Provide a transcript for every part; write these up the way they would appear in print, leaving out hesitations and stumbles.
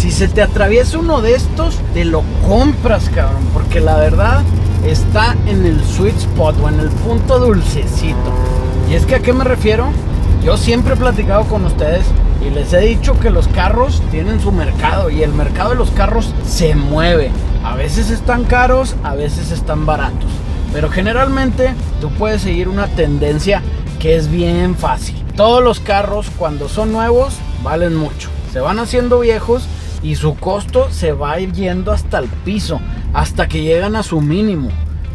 Si se te atraviesa uno de estos, te lo compras, cabrón, porque la verdad está en el sweet spot o en el punto dulcecito. Y es que, ¿a qué me refiero? Yo siempre he platicado con ustedes y les he dicho que los carros tienen su mercado y el mercado de los carros se mueve. A veces están caros, a veces están baratos, pero generalmente tú puedes seguir una tendencia que es bien fácil. Todos los carros, cuando son nuevos, valen mucho. Se van haciendo viejos y su costo se va yendo hasta el piso, hasta que llegan a su mínimo.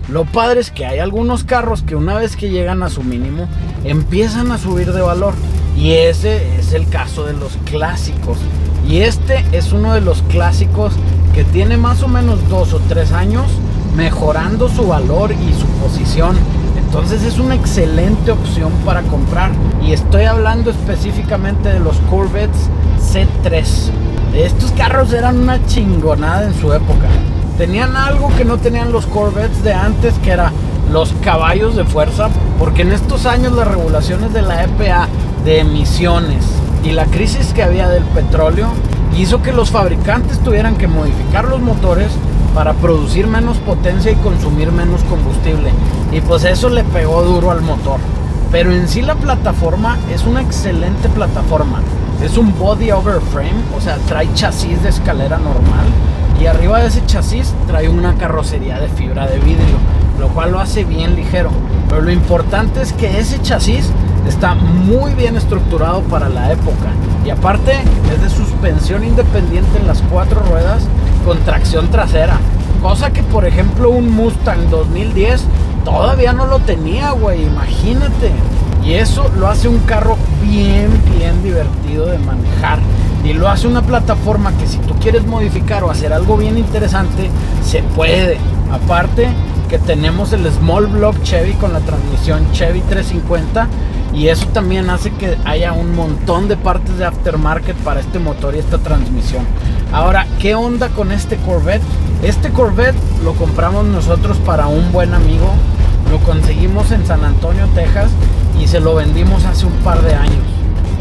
Lo padre es que hay algunos carros que una vez que llegan a su mínimo empiezan a subir de valor, y ese es el caso de los clásicos. Y este es uno de los clásicos que tiene más o menos 2 o 3 años mejorando su valor y su posición. Entonces es una excelente opción para comprar, y estoy hablando específicamente de los Corvettes C3. Estos carros eran una chingonada en su época. Tenían algo que no tenían los Corvettes de antes, que era los caballos de fuerza, porque en estos años las regulaciones de la EPA de emisiones y la crisis que había del petróleo hizo que los fabricantes tuvieran que modificar los motores para producir menos potencia y consumir menos combustible, y pues eso le pegó duro al motor. Pero en sí la plataforma es una excelente plataforma. Es un body over frame, o sea, trae chasis de escalera normal, y arriba de ese chasis trae una carrocería de fibra de vidrio, lo cual lo hace bien ligero. Pero lo importante es que ese chasis está muy bien estructurado para la época, y aparte es de suspensión independiente en las 4 ruedas con tracción trasera, cosa que por ejemplo un Mustang 2010 todavía no lo tenía, güey, imagínate. Y eso lo hace un carro bien divertido de manejar, y lo hace una plataforma que si tú quieres modificar o hacer algo bien interesante, se puede. Aparte que tenemos el Small Block Chevy con la transmisión Chevy 350, y eso también hace que haya un montón de partes de aftermarket para este motor y esta transmisión. Ahora, ¿qué onda con este Corvette? Este Corvette lo compramos nosotros para un buen amigo. Lo conseguimos en San Antonio, Texas, y se lo vendimos hace un par de años.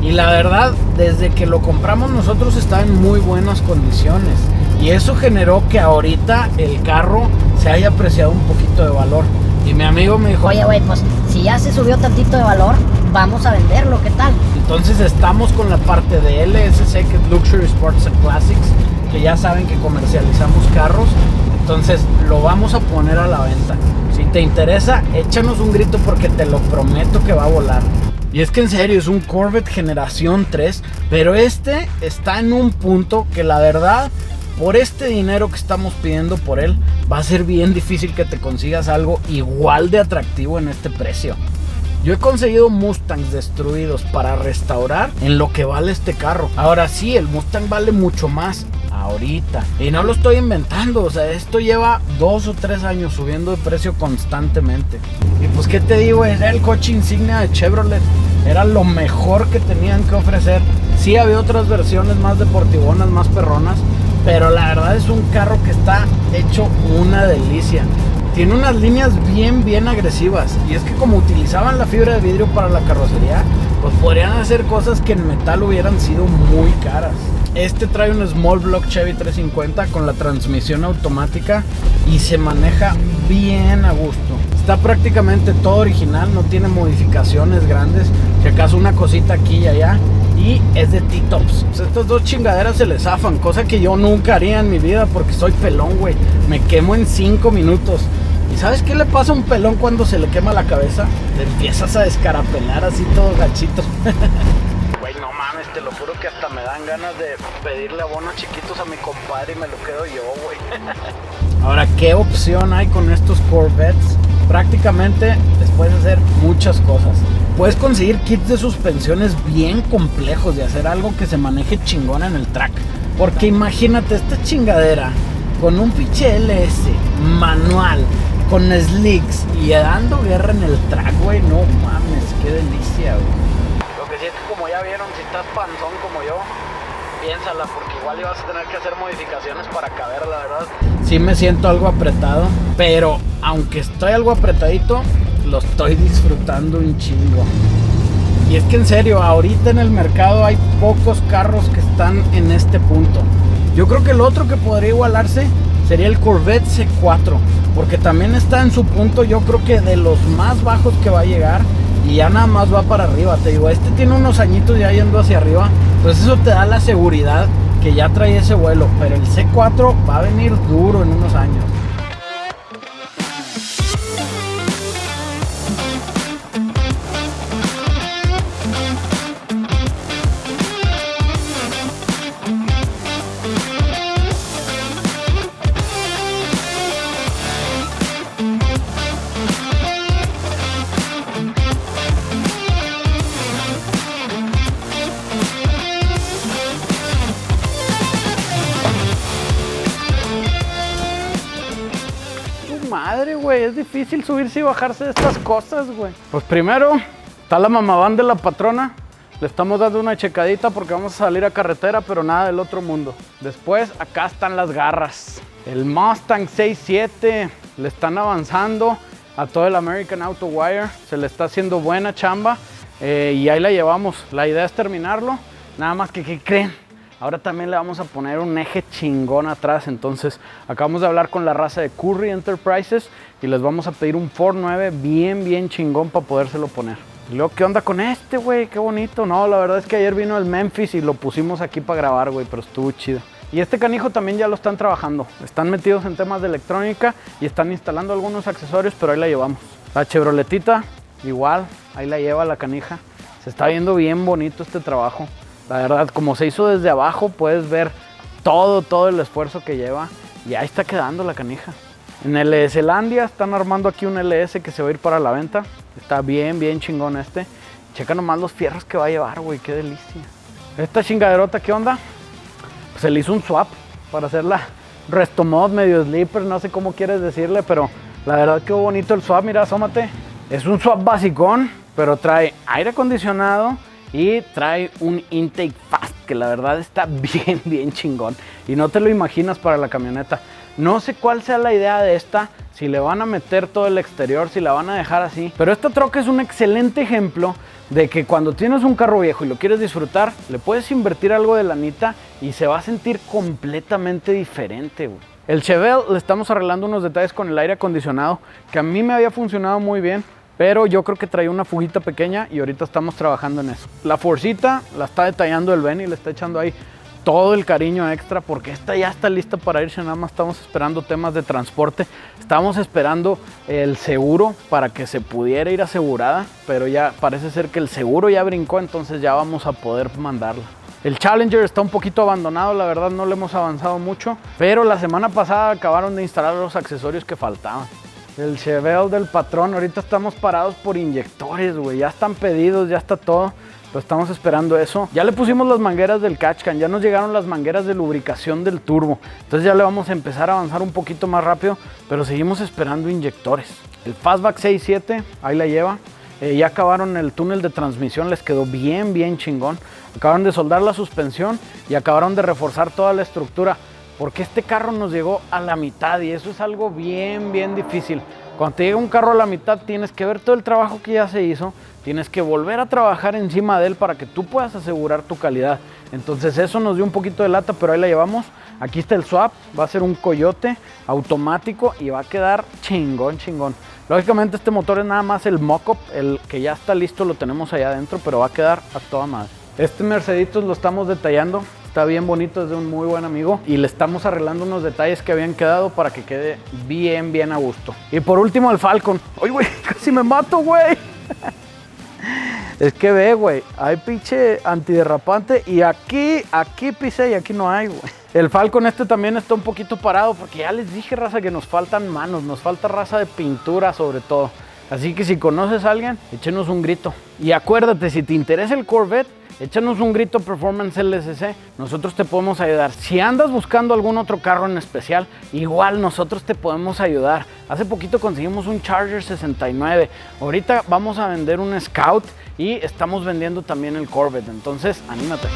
Y la verdad, desde que lo compramos nosotros está en muy buenas condiciones, y eso generó que ahorita el carro se haya apreciado un poquito de valor. Y mi amigo me dijo: oye, güey, pues si ya se subió tantito de valor, vamos a venderlo, ¿qué tal? Entonces estamos con la parte de LSC, que es Luxury Sports and Classics, que ya saben que comercializamos carros. Entonces lo vamos a poner a la venta. Si te interesa, échanos un grito, porque te lo prometo que va a volar. Y es que en serio, es un Corvette generación 3, pero este está en un punto que la verdad, por este dinero que estamos pidiendo por él, va a ser bien difícil que te consigas algo igual de atractivo en este precio. Yo he conseguido Mustangs destruidos para restaurar en lo que vale este carro. Ahora sí, el Mustang vale mucho más ahorita, y no lo estoy inventando, o sea, esto lleva 2 o 3 años subiendo de precio constantemente. Y pues qué te digo, era el coche insignia de Chevrolet, era lo mejor que tenían que ofrecer. Sí había otras versiones más deportivonas, más perronas, pero la verdad es un carro que está hecho una delicia. Tiene unas líneas bien agresivas, y es que como utilizaban la fibra de vidrio para la carrocería, pues podrían hacer cosas que en metal hubieran sido muy caras. Este trae un Small Block Chevy 350 con la transmisión automática y se maneja bien a gusto. Está prácticamente todo original, no tiene modificaciones grandes, si acaso una cosita aquí y allá, y es de T-Tops. Pues estas dos chingaderas se le zafan, cosa que yo nunca haría en mi vida porque soy pelón, güey. Me quemo en 5 minutos. ¿Y sabes qué le pasa a un pelón cuando se le quema la cabeza? Te empiezas a descarapelar así todo gachito. Güey, no mames, te lo juro que hasta me dan ganas de pedirle abonos chiquitos a mi compadre y me lo quedo yo, güey. Ahora, ¿qué opción hay con estos Corvettes? Prácticamente les puedes hacer muchas cosas. Puedes conseguir kits de suspensiones bien complejos y hacer algo que se maneje chingón en el track. Porque imagínate esta chingadera con un pinche LS manual, con slicks y dando guerra en el track, güey. No mames, qué delicia, güey. Lo que sí es que, como ya vieron, si estás panzón como yo, piénsala, porque igual ibas a tener que hacer modificaciones para caber, la verdad. Sí me siento algo apretado, pero aunque estoy algo apretadito, lo estoy disfrutando un chingo. Y es que en serio, ahorita en el mercado hay pocos carros que están en este punto. Yo creo que el otro que podría igualarse sería el Corvette C4, porque también está en su punto, yo creo que de los más bajos que va a llegar, y ya nada más va para arriba. Te digo, este tiene unos añitos ya yendo hacia arriba, pues eso te da la seguridad que ya trae ese vuelo, pero el C4 va a venir duro en unos años. Madre, güey, es difícil subirse y bajarse de estas cosas, güey. Pues primero está la mamaván de la patrona. Le estamos dando una checadita porque vamos a salir a carretera, pero nada del otro mundo. Después acá están las garras. El Mustang 6.7 le están avanzando a todo el American Auto Wire. Se le está haciendo buena chamba y ahí la llevamos. La idea es terminarlo. Nada más que, ¿qué creen? Ahora también le vamos a poner un eje chingón atrás. Entonces acabamos de hablar con la raza de Curry Enterprises y les vamos a pedir un Ford 9 bien chingón para podérselo poner. Y luego, ¿qué onda con este, güey? Qué bonito. No, la verdad es que ayer vino el Memphis y lo pusimos aquí para grabar, güey, pero estuvo chido. Y este canijo también ya lo están trabajando. Están metidos en temas de electrónica y están instalando algunos accesorios, pero ahí la llevamos. La Chevroletita, igual, ahí la lleva la canija. Se está viendo bien bonito este trabajo. La verdad, como se hizo desde abajo, puedes ver todo el esfuerzo que lleva. Y ahí está quedando la canija. En LS-Landia están armando aquí un LS que se va a ir para la venta. Está bien chingón este. Checa nomás los fierros que va a llevar, güey, qué delicia. Esta chingaderota, ¿qué onda? Pues se le hizo un swap para hacerla resto mod, medio sleeper, no sé cómo quieres decirle, pero la verdad qué bonito el swap, mira, asómate. Es un swap basicón, pero trae aire acondicionado y trae un intake fast, que la verdad está bien chingón. Y no te lo imaginas para la camioneta. No sé cuál sea la idea de esta, si le van a meter todo el exterior, si la van a dejar así. Pero esta troca es un excelente ejemplo de que cuando tienes un carro viejo y lo quieres disfrutar, le puedes invertir algo de lanita y se va a sentir completamente diferente, güey. El Chevelle le estamos arreglando unos detalles con el aire acondicionado, que a mí me había funcionado muy bien, pero yo creo que traía una fuguita pequeña y ahorita estamos trabajando en eso. La Forcita la está detallando el Benny, le está echando ahí todo el cariño extra porque esta ya está lista para irse, nada más estamos esperando temas de transporte. Estamos esperando el seguro para que se pudiera ir asegurada, pero ya parece ser que el seguro ya brincó, entonces ya vamos a poder mandarla. El Challenger está un poquito abandonado, la verdad no le hemos avanzado mucho, pero la semana pasada acabaron de instalar los accesorios que faltaban. El Chevelle del patrón, ahorita estamos parados por inyectores, güey, ya están pedidos, ya está todo. Pues estamos esperando eso. Ya le pusimos las mangueras del catch can, ya nos llegaron las mangueras de lubricación del turbo. Entonces ya le vamos a empezar a avanzar un poquito más rápido, pero seguimos esperando inyectores. El Fastback 6.7, ahí la lleva. Ya acabaron el túnel de transmisión, les quedó bien chingón. Acabaron de soldar la suspensión y acabaron de reforzar toda la estructura. Porque este carro nos llegó a la mitad y eso es algo bien difícil. Cuando te llega un carro a la mitad tienes que ver todo el trabajo que ya se hizo, tienes que volver a trabajar encima de él para que tú puedas asegurar tu calidad. Entonces eso nos dio un poquito de lata, pero ahí la llevamos. Aquí está el swap, va a ser un Coyote automático y va a quedar chingón. Lógicamente este motor es nada más el mock-up, el que ya está listo lo tenemos allá adentro, pero va a quedar a toda madre. Este Merceditos lo estamos detallando. Está bien bonito, es de un muy buen amigo y le estamos arreglando unos detalles que habían quedado para que quede bien a gusto. Y por último el Falcon. ¡Ay, güey! Casi me mato, güey. Es que ve, güey, hay pinche antiderrapante y aquí pisé y aquí no hay, güey. El Falcon este también está un poquito parado porque ya les dije, raza, que nos faltan manos, nos falta raza de pintura sobre todo. Así que si conoces a alguien, échenos un grito. Y acuérdate, si te interesa el Corvette, échanos un grito Performance LSC, nosotros te podemos ayudar. Si andas buscando algún otro carro en especial, igual nosotros te podemos ayudar. Hace poquito conseguimos un Charger 69, ahorita vamos a vender un Scout y estamos vendiendo también el Corvette, entonces anímate.